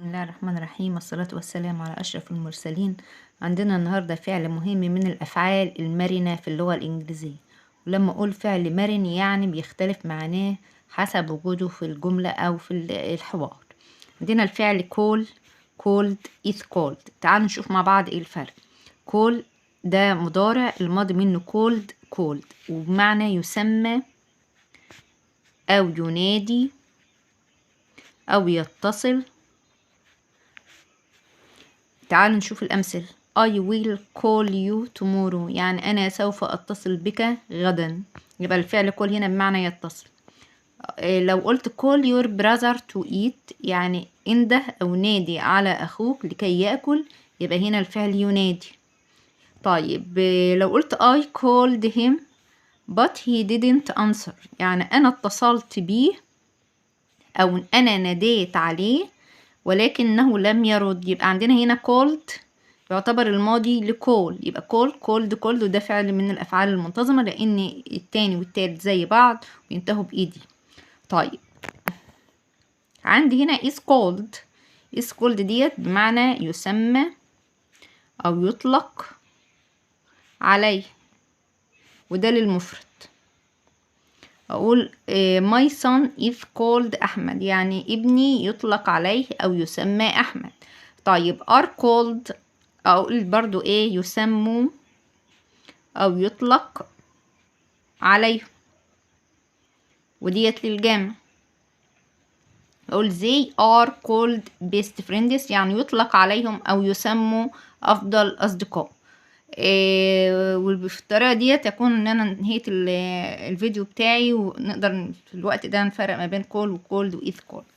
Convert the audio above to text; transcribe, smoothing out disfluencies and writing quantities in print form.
بسم الله الرحمن الرحيم، والصلاة والسلام على أشرف المرسلين. عندنا النهاردة فعل مهم من الأفعال المرنة في اللغة الإنجليزية. ولما أقول فعل مرن يعني بيختلف معناه حسب وجوده في الجملة أو في الحوار. عندنا الفعل cold is cold. تعالوا نشوف مع بعض إيه الفرق. call ده مضارع، الماضي منه cold وبمعنى يسمى أو ينادي أو يتصل. تعالوا نشوف الأمثلة. I will call you tomorrow يعني أنا سوف أتصل بك غدا. يبقى الفعل call هنا بمعنى يتصل. لو قلت call your brother to eat يعني انده أو نادي على أخوك لكي يأكل، يبقى هنا الفعل ينادي. طيب لو قلت I called him but he didn't answer يعني أنا اتصلت بيه أو أنا ناديت عليه ولكنه لم يرد، يبقى عندنا هنا called يعتبر الماضي لكول، يبقى called وده فعل من الأفعال المنتظمة لأن التاني والتالت زي بعض وينتهوا بإيدي. طيب عندي هنا is called ديت بمعنى يسمى أو يطلق عليه وده للمفرد. أقول my son is called أحمد يعني ابني يطلق عليه أو يسمى أحمد. طيب are called أقول برضو يسموا أو يطلق عليه وديت للجمع. أقول they are called best friends يعني يطلق عليهم أو يسموا أفضل أصدقاء. وبالطريقة ديت يكون إن أنا انهيت الفيديو بتاعي، ونقدر في الوقت ده نفرق ما بين call و called و is called.